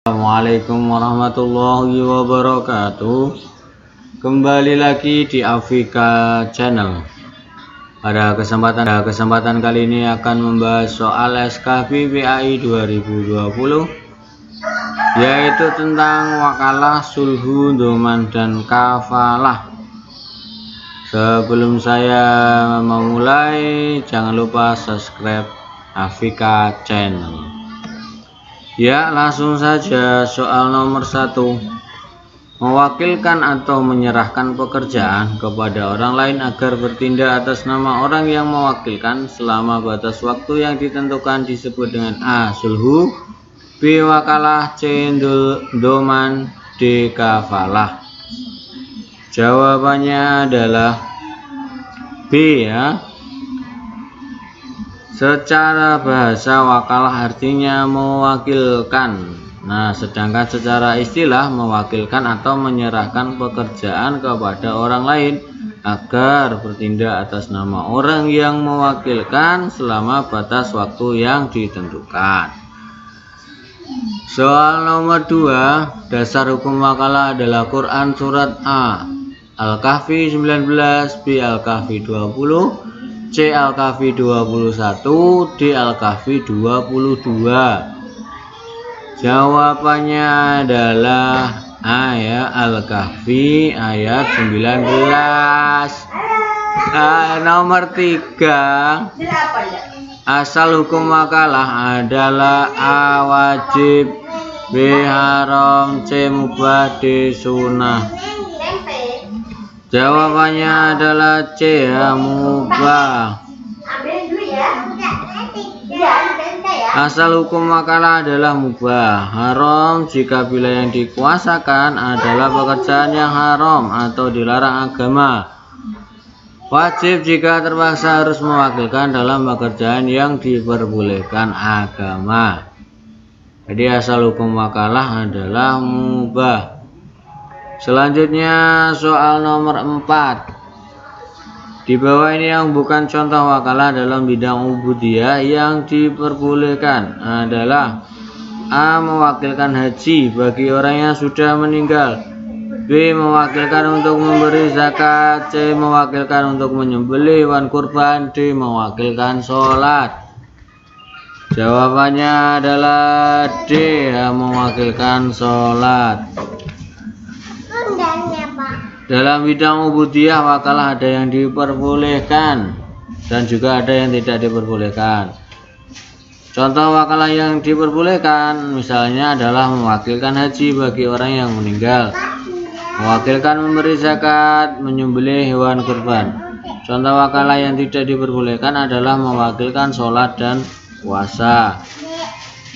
Assalamualaikum warahmatullahi wabarakatuh. Kembali lagi di Afika Channel. Pada kesempatan kali ini akan membahas soal SKB PAI 2020, yaitu tentang wakalah, sulhu, doman, dan kafalah. Sebelum saya memulai, jangan lupa subscribe Afika Channel. Ya, langsung saja soal nomor 1. Mewakilkan atau menyerahkan pekerjaan kepada orang lain agar bertindak atas nama orang yang mewakilkan selama batas waktu yang ditentukan disebut dengan A. Sulhu, B. Wakalah, C. Doman, D. Kafalah. Jawabannya adalah B ya. Secara bahasa wakalah artinya mewakilkan. Nah, sedangkan secara istilah mewakilkan atau menyerahkan pekerjaan kepada orang lain agar bertindak atas nama orang yang mewakilkan selama batas waktu yang ditentukan. Soal nomor 2, dasar hukum wakalah adalah Quran surat A. Al-Kahfi 19, B. Al-Kahfi 20, C. Al-Kahfi 21, D. Al-Kahfi 22. Jawabannya adalah A ya, Al-Kahfi ayat 19. Nomor 3, asal hukum wakalah adalah A. Wajib, B. Haram, C. Mubah, D. Sunnah. Jawabannya adalah C ya, mubah. Asal hukum wakalah adalah mubah. Haram jika bila yang dikuasakan adalah pekerjaan yang haram atau dilarang agama. Wajib jika terpaksa harus mewakilkan dalam pekerjaan yang diperbolehkan agama. Jadi asal hukum wakalah adalah mubah. Selanjutnya soal nomor 4. Di bawah ini yang bukan contoh wakalah dalam bidang ubudiyah yang diperbolehkan adalah A. Mewakilkan haji bagi orang yang sudah meninggal, B. Mewakilkan untuk memberi zakat, C. Mewakilkan untuk menyembelih hewan kurban, D. Mewakilkan sholat. Jawabannya adalah D ya, mewakilkan sholat. Dalam bidang ubudiyah wakalah ada yang diperbolehkan dan juga ada yang tidak diperbolehkan. Contoh wakalah yang diperbolehkan misalnya adalah mewakilkan haji bagi orang yang meninggal, mewakilkan memberi zakat, menyembelih hewan kurban. Contoh wakalah yang tidak diperbolehkan adalah mewakilkan sholat dan puasa.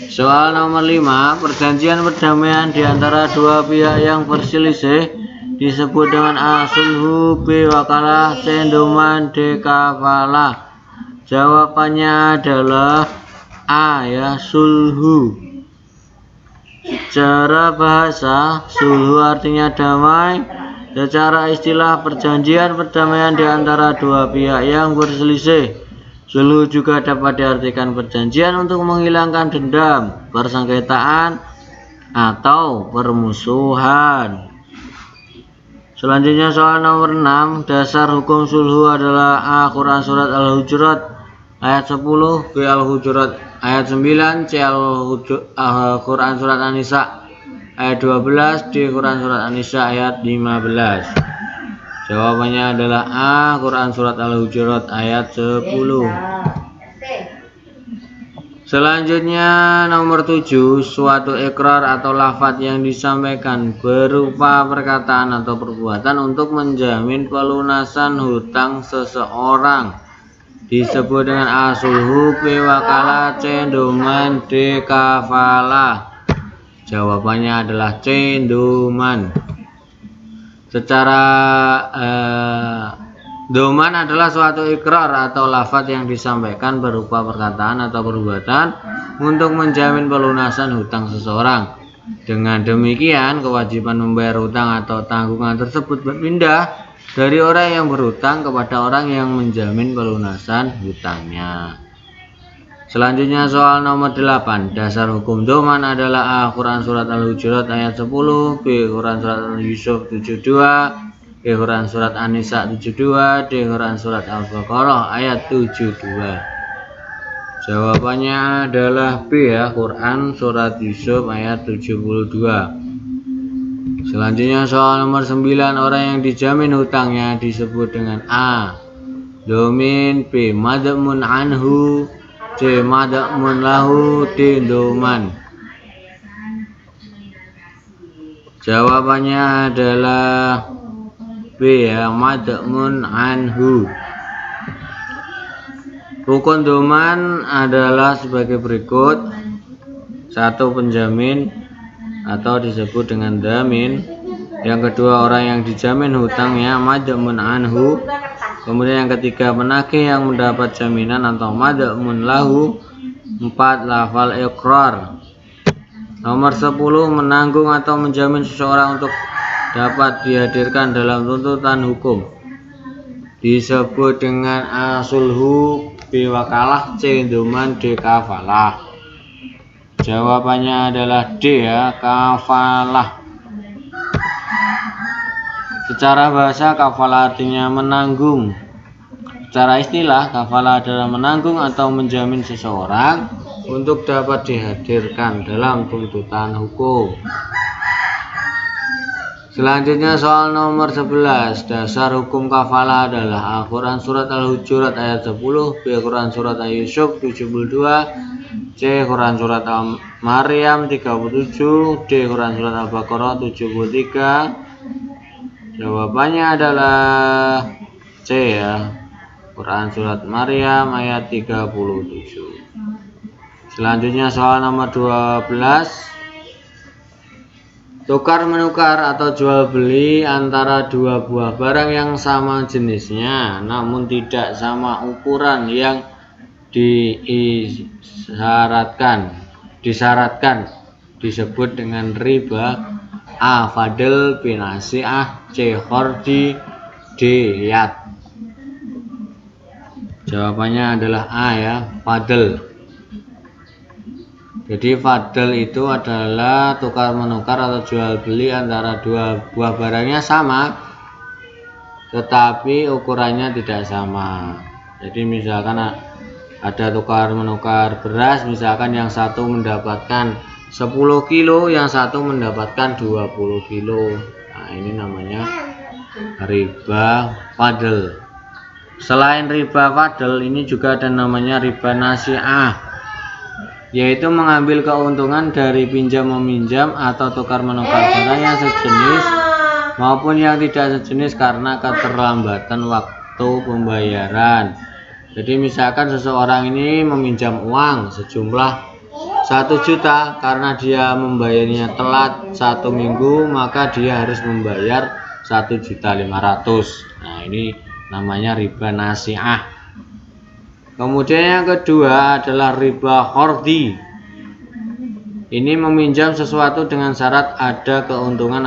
Soal nomor 5, perjanjian perdamaian di antara dua pihak yang berselisih disebut dengan A. Sulhu, B. Wakalah, C. Doman, D. Kafalah. Jawabannya adalah A ya, sulhu. Secara bahasa, sulhu artinya damai. Secara istilah, perjanjian perdamaian di antara dua pihak yang berselisih. Sulhu juga dapat diartikan perjanjian untuk menghilangkan dendam, persengketaan, atau permusuhan. Selanjutnya soal nomor 6, dasar hukum sulhu adalah A. Quran surat Al-Hujurat ayat 10, B. Al-Hujurat ayat 9, C. Quran surat An-Nisa ayat 12, D. Quran surat An-Nisa ayat 15. Jawabannya adalah A. Quran surat Al-Hujurat ayat 10. Selanjutnya nomor 7, suatu ikrar atau lafaz yang disampaikan berupa perkataan atau perbuatan untuk menjamin pelunasan hutang seseorang disebut dengan A. Sulhu, B. Wakalah, C. Doman, D. Kafalah. Jawabannya adalah C. Doman. Secara doman adalah suatu ikrar atau lafaz yang disampaikan berupa perkataan atau perbuatan untuk menjamin pelunasan hutang seseorang. Dengan demikian, kewajiban membayar hutang atau tanggungan tersebut berpindah dari orang yang berhutang kepada orang yang menjamin pelunasan hutangnya. Selanjutnya soal nomor 8. Dasar hukum doman adalah A. Quran surat Al-Hujurat ayat 10, B. Quran surat Al-Yusuf 72, C. Quran surat An-Nisa 72, D. Quran surat Al-Baqarah ayat 72. Jawabannya adalah B ya, Quran surat Yusuf ayat 72. Selanjutnya soal nomor 9. Orang yang dijamin hutangnya disebut dengan A. Domin, B. Mad'mun anhu, C. Mad'mun lahu, D. doman. Jawabannya adalah B ya, mad'mun anhu. Rukun doman adalah sebagai berikut. 1. Penjamin atau disebut dengan damin. Yang kedua, orang yang dijamin hutangnya mad'mun anhu. Kemudian yang ketiga, penagih yang mendapat jaminan atau mad'mun lahu. 4. Lafal iqrar. Nomor 10. Menanggung atau menjamin seseorang untuk dapat dihadirkan dalam tuntutan hukum disebut dengan A. Sulhu, B. Wakalah, C. Doman, D. Kafalah. Jawabannya adalah D ya, kafalah. Secara bahasa kafalah artinya menanggung. Secara istilah kafalah adalah menanggung atau menjamin seseorang untuk dapat dihadirkan dalam tuntutan hukum. Selanjutnya soal nomor 11. Dasar hukum kafalah adalah A. Quran surat Al-Hujurat ayat 10, B. Quran surat Al-Yusuf 72, C. Quran surat Al-Maryam 37, D. Quran surat Al-Baqarah 73. Jawabannya adalah C ya, Quran surat Maryam ayat 37. Selanjutnya soal nomor 12. Tukar menukar atau jual beli antara dua buah barang yang sama jenisnya namun tidak sama ukuran yang disyaratkan disebut dengan riba. A. Fadl, B. Nasi'ah, C. Khordi, D. Yad. Jawabannya adalah A ya, Fadl. Jadi fadl itu adalah tukar menukar atau jual beli antara dua buah barangnya sama tetapi ukurannya tidak sama. Jadi misalkan ada tukar menukar beras, misalkan yang satu mendapatkan 10 kilo, yang satu mendapatkan 20 kilo. Nah, ini namanya riba fadl. Selain riba fadl, ini juga ada namanya riba nasi'ah, yaitu mengambil keuntungan dari pinjam meminjam atau tukar menukar barang yang sejenis maupun yang tidak sejenis karena keterlambatan waktu pembayaran. Jadi misalkan seseorang ini meminjam uang sejumlah 1 juta, karena dia membayarnya telat 1 minggu maka dia harus membayar 1.500.000. Nah, ini namanya riba nasi'ah. Kemudian yang kedua adalah riba khordi. Ini meminjam sesuatu dengan syarat ada keuntungan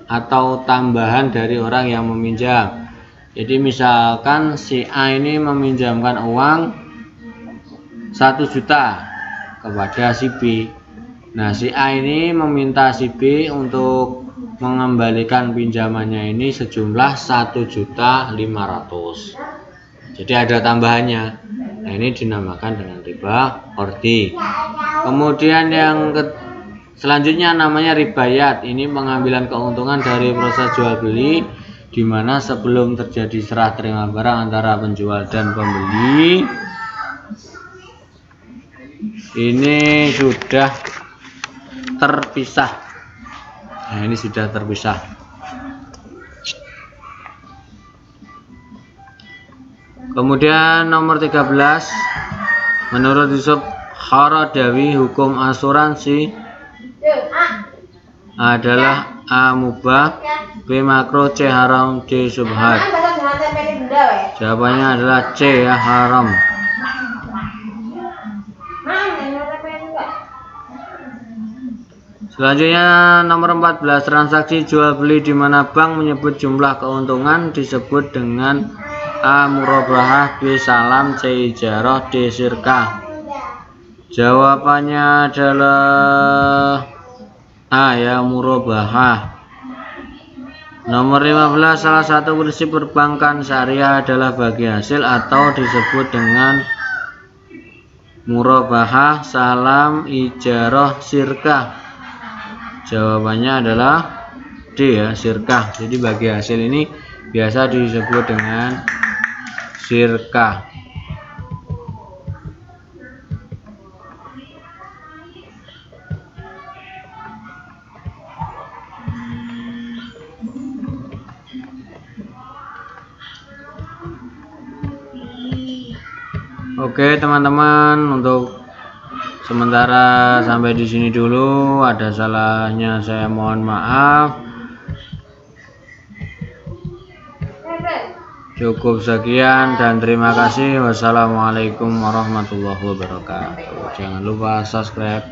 atau tambahan dari orang yang meminjam. Jadi misalkan si A ini meminjamkan uang 1 juta kepada si B. Nah, si A ini meminta si B untuk mengembalikan pinjamannya ini sejumlah 1.500.000. Jadi ada tambahannya. Nah, ini dinamakan dengan riba khordi. Kemudian yang selanjutnya namanya ribayat. Ini pengambilan keuntungan dari proses jual beli, di mana sebelum terjadi serah terima barang antara penjual dan pembeli, ini sudah terpisah. Nah, ini sudah terpisah. Kemudian nomor 13. Menurut Yusuf Qaradawi, hukum asuransi adalah A. Mubah, B. makruh, C. haram, D. subhat. Jawabannya adalah C ya, haram. Selanjutnya nomor 14. Transaksi jual beli di mana bank menyebut jumlah keuntungan disebut dengan A. murabahah, B. salam, C. ijarah, D. sirkah. Jawabannya adalah A ya, murabahah. Nomor 15, salah satu prinsip perbankan syariah adalah bagi hasil atau disebut dengan murabahah, salam, ijarah, sirkah. Jawabannya adalah D ya, sirkah. Jadi bagi hasil ini biasa disebut dengan sirkah. Oke teman-teman, untuk sementara sampai di sini dulu. Ada salahnya saya mohon maaf. Cukup sekian dan terima kasih. Wassalamualaikum warahmatullahi wabarakatuh. Jangan lupa subscribe.